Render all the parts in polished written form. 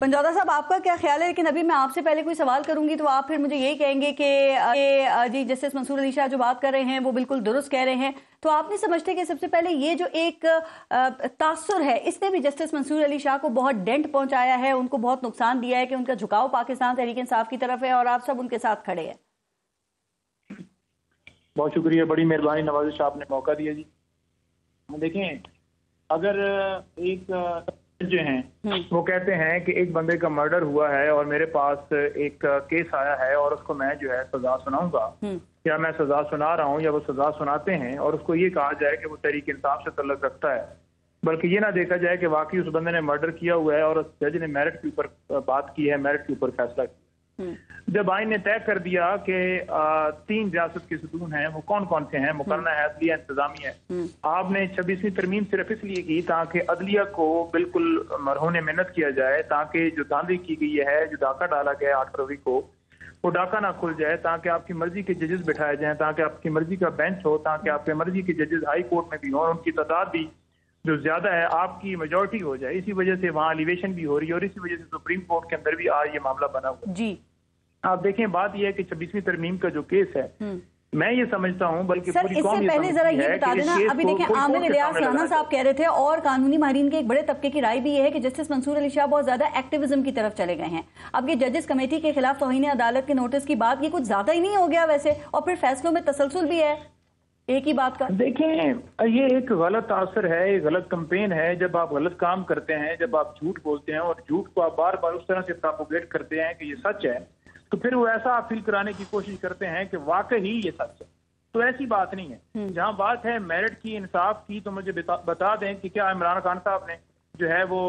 पंजौदा साहब, आपका क्या ख्याल है? लेकिन अभी मैं आपसे पहले कोई सवाल करूंगी तो आप फिर मुझे यही कहेंगे कि जी जस्टिस मंसूर अली शाह जो बात कर रहे हैं वो बिल्कुल दुरुस्त कह रहे हैं। तो आप नहीं समझते कि सबसे पहले ये जो एक तासुर है इसने भी जस्टिस मंसूर अली शाह को बहुत डेंट पहुंचाया है, उनको बहुत नुकसान दिया है कि उनका झुकाव पाकिस्तान तहरीक इंसाफ की तरफ है और आप सब उनके साथ खड़े हैं? बहुत शुक्रिया, बड़ी मेहरबानी नवाज़ साहब ने मौका दिया जी। देखें, अगर एक जो हैं वो कहते हैं कि एक बंदे का मर्डर हुआ है और मेरे पास एक केस आया है और उसको मैं जो है सजा सुनाऊंगा, या मैं सजा सुना रहा हूँ या वो सजा सुनाते हैं और उसको ये कहा जाए कि वो तहरीक इंसाफ से तल्लुक रखता है, बल्कि ये ना देखा जाए कि वाकई उस बंदे ने मर्डर किया हुआ है और उस जज ने मेरिट के ऊपर बात की है, मेरिट के ऊपर फैसला किया। जब आइन ने तय कर दिया कि 3 रियासत के सतून हैं, वो कौन कौन से हैं, मुकर्रना है, अदलिया, इंतजामिया है, आपने 26वीं तरमीम सिर्फ इसलिए की ताकि अदलिया को बिल्कुल मरहून मिन्नत किया जाए, ताकि जो धांधली की गई है, जो डाका डाला गया है 8 फरवरी को, वो डाका ना खुल जाए, ताकि आपकी मर्जी के जजेस बिठाए जाएं, ताकि आपकी मर्जी का बेंच हो, ताकि आपकी मर्जी के जजेस हाई कोर्ट में भी हों और उनकी तादाद भी जो ज्यादा है आपकी मेजोरिटी हो जाए। इसी वजह से वहाँ एलिवेशन भी हो रही है और इसी वजह से सुप्रीम कोर्ट के अंदर भी आज ये मामला बना हुआ जी। आप देखें, बात यह है कि 26वीं तरमीम का जो केस है, मैं ये समझता हूँ, बल्कि सर इससे पहले जरा ये बता देना, अभी देखें आमिर इलियास राना साहब कह रहे थे और कानूनी माहिरीन के एक बड़े तबके की राय भी ये है कि जस्टिस मंसूर अली शाह बहुत ज्यादा एक्टिविज्म की तरफ चले गए हैं। अब ये जजेस कमेटी के खिलाफ तौहीन अदालत के नोटिस की बात, ये कुछ ज्यादा ही नहीं हो गया वैसे? और फिर फैसलों में तसलसल भी है एक ही बात का। देखें, ये एक गलत असर है, एक गलत कंपेन है। जब आप गलत काम करते हैं, जब आप झूठ बोलते हैं और झूठ को आप बार बार उस तरह से प्रोपेगेट करते हैं कि ये सच है, तो फिर वो ऐसा फील कराने की कोशिश करते हैं कि वाकई ही ये सच है। तो ऐसी बात नहीं है। जहां बात है मेरिट की, इंसाफ की, तो मुझे बता दें कि क्या इमरान खान साहब ने जो है वो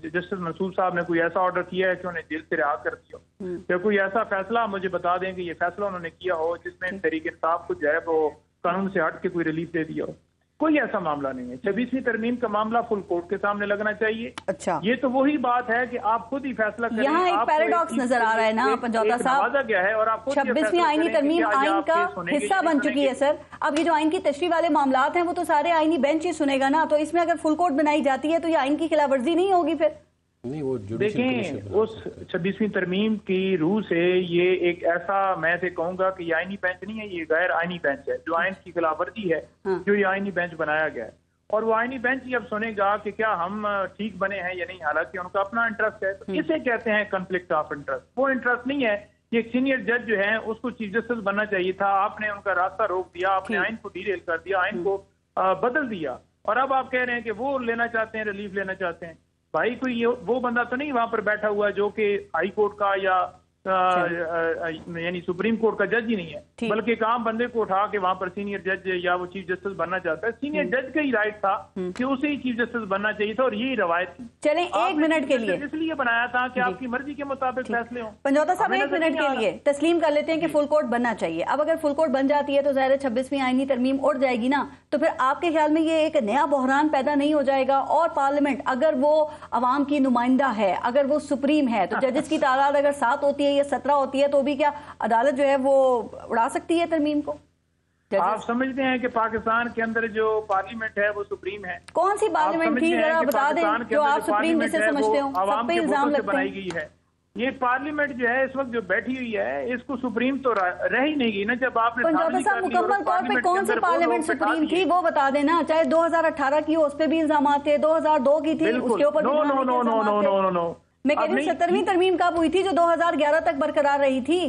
जस्टिस मंसूर साहब ने कोई ऐसा ऑर्डर किया है कि उन्हें जेल से रिहा कर दिया, या कोई ऐसा फैसला मुझे बता दें कि ये फैसला उन्होंने किया हो जिसमें तहरीक इंसाफ को जो है वो कानून से हट के कोई रिलीफ दे दिया हो? कोई ऐसा मामला नहीं है। 26वीं तरमीम का मामला फुल कोर्ट के सामने लगना चाहिए। अच्छा, ये तो वही बात है कि आप खुद ही फैसला करें। यहाँ एक पैराडॉक्स नजर आ रहा है ना पंजौदा साहब, गया है और आप 26वीं आईनी तरमीम आइन का हिस्सा बन चुकी है सर। अब ये जो आइन की तशरीह वाले मामलात हैं वो तो सारे आईनी बेंच ही सुनेगा ना, तो इसमें अगर फुल कोर्ट बनाई जाती है तो ये आइन की खिलाफवर्जी नहीं होगी फिर? नहीं, वो देखें, उस 26वीं तरमीम की रूह से ये एक ऐसा, मैं से कहूंगा कि ये आईनी बेंच नहीं है, ये गैर आईनी बेंच है जो आइन की खिलाफवर्जी है, जो ये आईनी बेंच बनाया गया है। और वो आईनी बेंच ही अब सुनेगा कि क्या हम ठीक बने हैं या नहीं, हालांकि उनका अपना इंटरेस्ट है। तो इसे कहते हैं कॉन्फ्लिक्ट ऑफ इंटरेस्ट। वो इंटरेस्ट नहीं है। ये सीनियर जज जो है उसको चीफ जस्टिस बनना चाहिए था, आपने उनका रास्ता रोक दिया, आपने आइन को डीरेल कर दिया, आइन को बदल दिया, और अब आप कह रहे हैं कि वो लेना चाहते हैं, रिलीफ लेना चाहते हैं। भाई कोई ये वो बंदा तो नहीं वहां पर बैठा हुआ जो कि हाई कोर्ट का या यानी सुप्रीम कोर्ट का जज ही नहीं है, बल्कि एक आम बंदे को उठा के वहां पर सीनियर जज या वो चीफ जस्टिस बनना चाहता है। सीनियर जज का ही राइट था कि उसे ही चीफ जस्टिस बनना चाहिए था और यही रवायत थी। चलें एक मिनट के लिए इसलिए बनाया था कि आपकी मर्जी के मुताबिक फैसले हों। पंजौदा साहब एक मिनट के लिए तस्लीम कर लेते हैं कि फुल कोर्ट बनना चाहिए। अब अगर फुल कोर्ट बन जाती है तो ज़ाहिर है 26वीं आईनी तरमीम उड़ जाएगी ना, तो फिर आपके ख्याल में ये एक नया बहरान पैदा नहीं हो जाएगा? और पार्लियामेंट अगर वो अवाम की नुमाइंदा है, अगर वो सुप्रीम है, तो जजेस की तादाद अगर 7 होती है या 17 होती है तो भी क्या अदालत जो है वो उड़ा सकती है तरमीम को? आप समझते हैं कि पाकिस्तान के अंदर जो पार्लियामेंट है वो सुप्रीम है? कौन सी पार्लियामेंट थी, जरा बता दें, जो आप सुप्रीम जिसे समझते हो? सब पे इल्जाम लगते हैं। बनाई गई है ये पार्लियामेंट जो है इस वक्त जो बैठी हुई है, इसको सुप्रीम तो रह ही नहीं गई ना। जब आपने पंजौदा साहब मुकम्मल तौर पे कौन सी पार्लियामेंट सुप्रीम थी वो बता देना। चाहे 2018 की हो उस पे भी इल्जाम थे, 2002 की थी उसके ऊपर no no no no no no no मैं कह रही हूँ 70वीं तरमीम कब हुई थी जो 2011 तक बरकरार रही थी?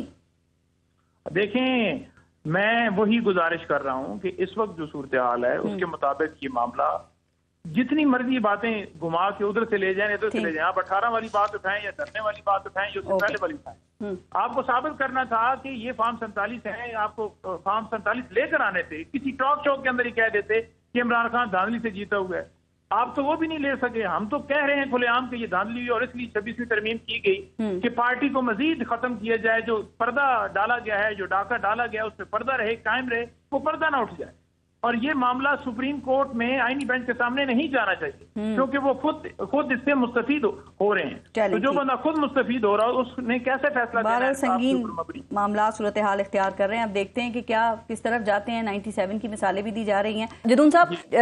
देखें, मैं वही गुजारिश कर रहा हूं कि इस वक्त जो सूरत हाल है उसके मुताबिक ये मामला, जितनी मर्जी बातें घुमा के उधर से ले जाए इधर से ले जाए, आप 18 वाली बात उठाएं या धरने वाली बात उठाएं या उससे पहले वाली उठाएं, आपको साबित करना था कि ये फॉर्म 47 है, आपको फॉर्म 47 लेकर आने थे। किसी टॉक शो के अंदर ही कह देते कि इमरान खान धांधली से जीता हुआ है, आप तो वो भी नहीं ले सके। हम तो कह रहे हैं खुलेआम कि ये धांधली हुई और इसलिए 26वीं तरमीम की गई कि पार्टी को मजीद खत्म किया जाए। जो पर्दा डाला गया है, जो डाका डाला गया, उस पर पर्दा रहे, कायम रहे, वो पर्दा ना उठ जाए। اور یہ معاملہ سپریم کورٹ میں آئینی بینچ کے سامنے نہیں جانا چاہیے، کیونکہ وہ خود اس سے مستفید ہو رہے ہیں. تو جو بندہ خود مستفید ہو رہا ہے اس نے کیسے فیصلہ دینا ہے؟ سنگین معاملات صورتحال اختیار کر رہے ہیں. اب دیکھتے ہیں کہ کیا کس طرف جاتے ہیں. 97 کی مثالیں بھی دی جا رہی ہیں. جدون صاحب،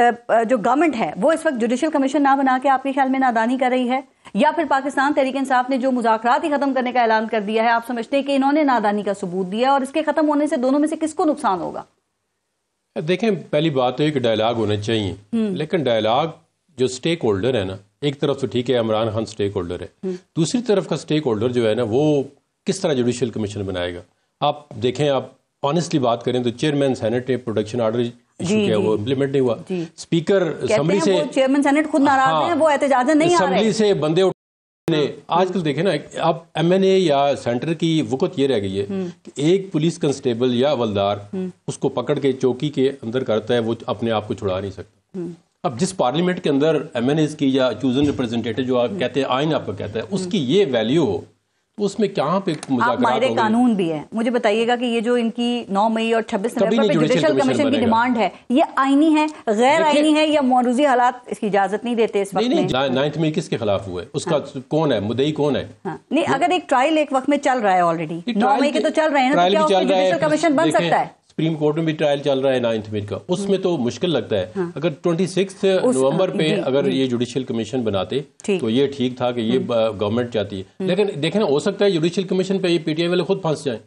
جو گورنمنٹ ہے وہ اس وقت جوڈیشل کمیشن نہ بنا کے آپ کے خیال میں نادانی کر رہی ہے، یا پھر پاکستان تحریک انصاف نے جو مذاکرات ہی ختم کرنے کا اعلان کر دیا ہے، آپ سمجھتے ہیں کہ انہوں نے نادانی کا ثبوت دیا، اور اس کے ختم ہونے سے دونوں میں سے کس کو نقصان ہوگا؟ دیکھیں، پہلی بات تو یہ کہ ڈائلاگ ہونے چاہیے، لیکن ڈائلاگ جو سٹیک ہولڈر ہے نا، ایک طرف تو ٹھیک ہے عمران خان سٹیک ہولڈر ہے، دوسری طرف کا سٹیک ہولڈر جو ہے نا وہ کس طرح جوڈیشل کمیشن بنائے گا. آپ دیکھیں، آپ آنیسٹلی بات کریں تو چیئرمین سینٹ نے پروٹیکشن آرڈر ایشو کیا، وہ امپلیمنٹ نہیں ہوا. اسپیکر اسمبلی سے، چیئرمین سینٹ خود ناراض ہیں، وہ احتجاجاً نہیں آ رہے، اسمبلی سے بندے آج کل دیکھیں نا، اب ایم این اے یا سینٹر کی وقت یہ رہ گئی ہے کہ ایک پولیس کنسٹیبل یا حوالدار اس کو پکڑ کے چوکی کے اندر کرتا ہے، وہ اپنے آپ کو چھڑا نہیں سکتا. اب جس پارلیمنٹ کے اندر ایم این ایز کی یا چوزن ریپرزنٹیٹو جو آپ کہتے ہیں آئین آپ کا کہتا ہے، اس کی یہ ویلیو ہو تو اس میں کہاں پہ مذاکرات ماہر قانون بھی ہے. مجھے بتائیے گا کہ یہ جو ان کی 9 مئی اور 26 نومبر پہ جوڈیشل کمیشن کی ڈیمانڈ ہے، یہ آئینی ہے، غیر آئینی ہے، یا موروثی حالات اس کی اجازت نہیں دیتے اس وقت میں؟ 9 مئی کس کے خلاف ہوا ہے؟ اس کا کون ہے مدعی، کون ہے؟ نہیں، اگر ایک ٹرائل ایک وقت میں چل رہا ہے آلریڈی، 9 مئی کے تو چل رہے ہیں نا، تو کیا اس میں جوڈیشل کمیشن بن سکتا ہے؟ سپریم کورٹ میں بھی ٹرائل چل رہا ہے 9 مئی کا، اس میں تو مشکل لگتا ہے. اگر 26 نومبر پہ اگر یہ جوڈیشل کمیشن بناتے تو یہ ٹھیک تھا کہ یہ گورنمنٹ چاہتی ہے. لیکن دیکھیں نا، ہو سکتا ہے جوڈیشل کمیشن پہ یہ پی ٹی آئی والے خود پھنس جائیں،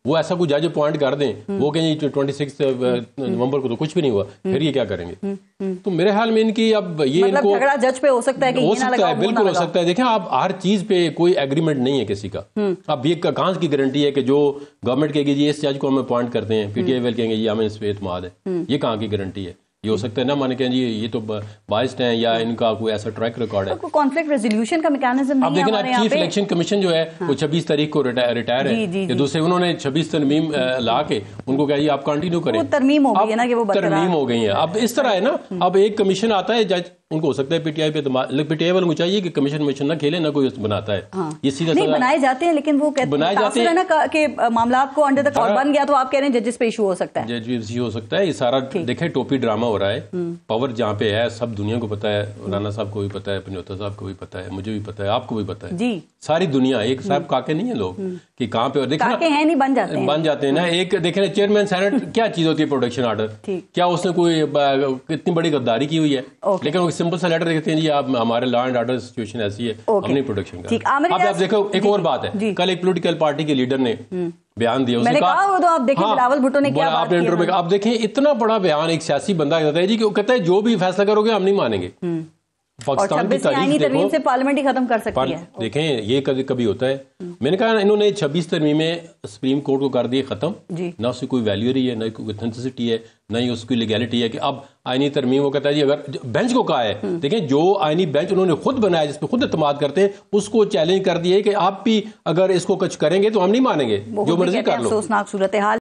وہ ایسا کوئی جج اپوائنٹ کر دیں، وہ کہیں 26 نومبر کو تو کچھ بھی نہیں ہوا، پھر یہ کیا کریں گے؟ تو میرے حال میں ان کی اب یہ ان کو جھگڑا جج پہ ہو سکتا ہے کہ ہو سکتا ہے، بالکل ہو سکتا ہے. دیکھیں، آپ ہر چیز پہ کوئی ایگریمنٹ نہیں ہے کسی کا. اب یہ کہاں کی گارنٹی ہے کہ جو گورنمنٹ کہے گی جی اس جج کو ہم اپوائنٹ کرتے ہیں، پی ٹی آئی والے کہیں گے جی ہمیں اس پہ اعتماد ہے، یہ کہاں کی گارنٹی ہے؟ یہ ہو سکتا ہے نا مانے کہ جی یہ تو بائسڈ ہیں یا ان کا کوئی ایسا ٹریک ریکارڈ ہے. کانفلکٹ ریزولوشن کا میکانزم اب دیکھیں نا، چیف الیکشن کمیشن جو ہے وہ 26 تاریخ کو ریٹائر ہے، یہ دوسرے انہوں نے 26 ترمیم لا کے ان کو کہا جی آپ کنٹینیو کریں، ترمیم ہو گئی ہے نا کہ وہ ترمیم ہو گئی ہیں. اب اس طرح ہے نا، اب ایک کمیشن آتا ہے جج، ان کو ہو سکتا ہے پی ٹی آئی پہ پی ٹی آئی والوں کو چاہیے کہ کمیشن نہ کھیلے، نہ کوئی بناتا ہے. یہ سیدھا نہیں بنائے جاتے ہیں، لیکن وہ بنائے جاتے ہیں نا کہ معاملات کو انڈر دا کور بن گیا تو آپ کہہ رہے ہیں ججز پہ ایشو ہو سکتا ہے. جج ایشو ہو سکتا ہے. یہ سارا دیکھیں ٹوپی ڈرامہ ہو رہا ہے. پاور جہاں پہ ہے سب دنیا کو پتا ہے، رانا صاحب کو بھی پتا ہے، پنجوتا صاحب کو بھی پتا ہے، مجھے بھی پتا ہے، آپ کو بھی پتا ہے، ساری دنیا. ایک صاحب کاکے نہیں ہیں لوگ کہ کہاں پہ نہیں بن جاتے ہیں نا. ایک دیکھیں چیئرمین سینٹ کیا چیز ہوتی ہے پروٹیکشن آرڈر، کیا اس نے کوئی اتنی بڑی غداری کی ہوئی ہے؟ لیکن وہ سمپل سا لیٹر دیکھتے ہیں جی آپ ہمارے لا اینڈ آرڈر سچویشن ایسی ہے، ہم نہیں پروٹیکشن کر. اب آپ دیکھو ایک اور بات ہے، کل ایک پولیٹیکل پارٹی کے لیڈر نے بیان دیا، آپ دیکھیں اتنا بڑا بیان ایک سیاسی بندہ کہتا ہے جی کہ کہتا ہے جو بھی فیصلہ کرو گے ہم نہیں مانیں گے. پاکستان کی تاریخ دیکھو، سے پارلیمنٹ ہی ختم کر سکتی ہے. دیکھیں یہ کبھی ہوتا ہے. میں نے کہا انہوں نے 26 ترمیمیں سپریم کورٹ کو کر دی ختم، نہ اس کی کوئی ویلیو رہی ہے، نہ کوئی اوتھینٹسٹی ہے، نہ ہی اس کی لیگیلٹی ہے کہ اب آئینی ترمیم وہ کہتا ہے جی اگر بینچ کو کہا ہے. دیکھیں جو آئینی بینچ انہوں نے خود بنایا جس پہ خود اعتماد کرتے ہیں اس کو چیلنج کر دیا ہے کہ آپ بھی اگر اس کو کچھ کریں گے تو ہم نہیں مانیں گے، جو مرضی کر لو. افسوسناک صورتحال.